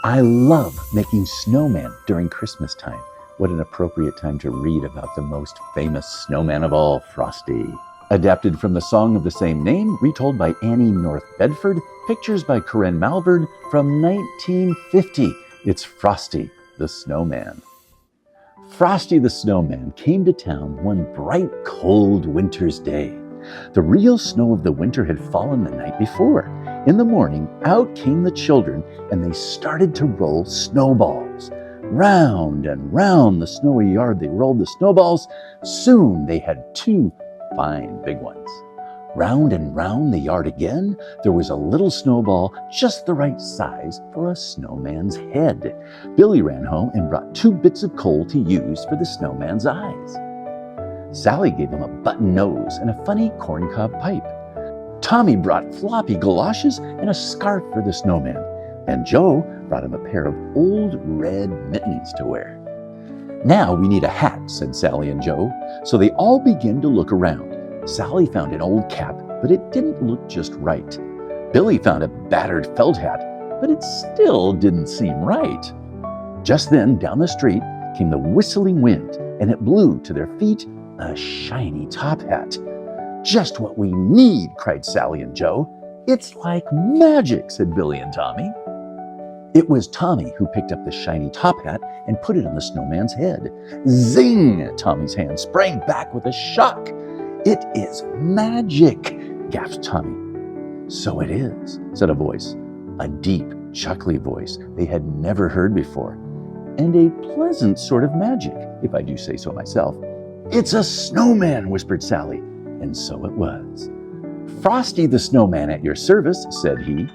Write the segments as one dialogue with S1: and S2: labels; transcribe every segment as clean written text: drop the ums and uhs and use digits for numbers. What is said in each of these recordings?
S1: I love making snowmen during Christmas time. What an appropriate time to read about the most famous snowman of all, Frosty. Adapted from the song of the same name, retold by Annie North Bedford, pictures by Corinne Malvern from 1950. It's Frosty the Snowman. Frosty the Snowman came to town one bright, cold winter's day. The real snow of the winter had fallen the night before. In the morning, out came the children, and they started to roll snowballs. Round and round the snowy yard they rolled the snowballs. Soon they had two fine big ones. Round and round the yard again, there was a little snowball just the right size for a snowman's head. Billy ran home and brought 2 bits of coal to use for the snowman's eyes. Sally gave him a button nose and a funny corncob pipe. Tommy brought floppy galoshes and a scarf for the snowman, and Joe brought him a pair of old red mittens to wear. "Now we need a hat," said Sally and Joe, so they all began to look around. Sally found an old cap, but it didn't look just right. Billy found a battered felt hat, but it still didn't seem right. Just then, down the street came the whistling wind, and it blew to their feet a shiny top hat. "Just what we need," cried Sally and Joe. "It's like magic," said Billy and Tommy. It was Tommy who picked up the shiny top hat and put it on the snowman's head. Zing! Tommy's hand sprang back with a shock. "It is magic," gasped Tommy. "So it is," said a voice, a deep, chuckly voice they had never heard before, and a pleasant sort of magic, if I do say so myself. "It's a snowman," whispered Sally, and so it was. "Frosty the Snowman at your service," said he.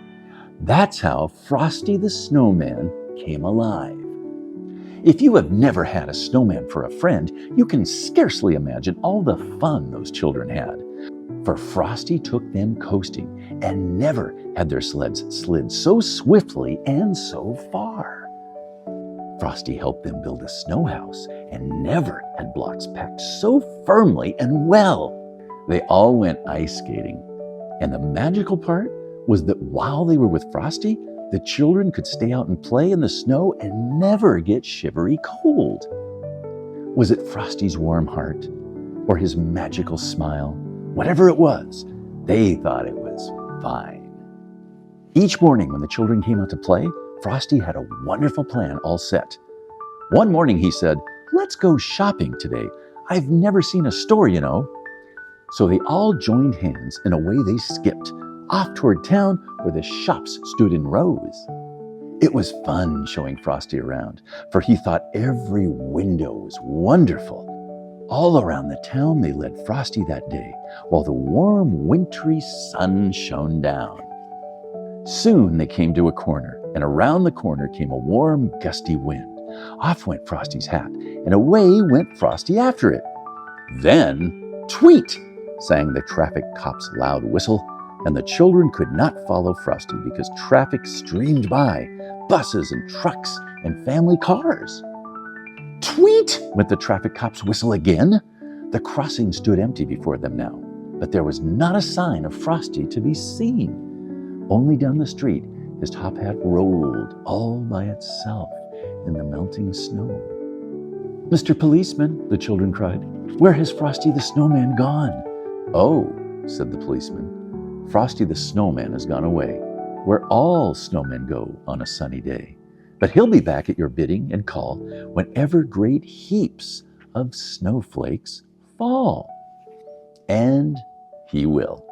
S1: That's how Frosty the Snowman came alive. If you have never had a snowman for a friend, you can scarcely imagine all the fun those children had. For Frosty took them coasting, and never had their sleds slid so swiftly and so far. Frosty helped them build a snow house, and never had blocks packed so firmly and well. They all went ice skating, and the magical part was that while they were with Frosty, the children could stay out and play in the snow and never get shivery cold. Was it Frosty's warm heart or his magical smile? Whatever it was, they thought it was fine. Each morning when the children came out to play, Frosty had a wonderful plan all set. One morning he said, "Let's go shopping today. I've never seen a store, you know." So they all joined hands and away they skipped, off toward town where the shops stood in rows. It was fun showing Frosty around, for he thought every window was wonderful. All around the town they led Frosty that day, while the warm, wintry sun shone down. Soon they came to a corner, and around the corner came a warm, gusty wind. Off went Frosty's hat, and away went Frosty after it. Then, tweet! Sang the traffic cop's loud whistle, and the children could not follow Frosty because traffic streamed by, buses and trucks and family cars. Tweet! Went the traffic cop's whistle again. The crossing stood empty before them now, but there was not a sign of Frosty to be seen. Only down the street, his top hat rolled all by itself in the melting snow. "Mr. Policeman," the children cried, "where has Frosty the Snowman gone?" "Oh," said the policeman, "Frosty the Snowman has gone away, where all snowmen go on a sunny day. But he'll be back at your bidding and call whenever great heaps of snowflakes fall." And he will.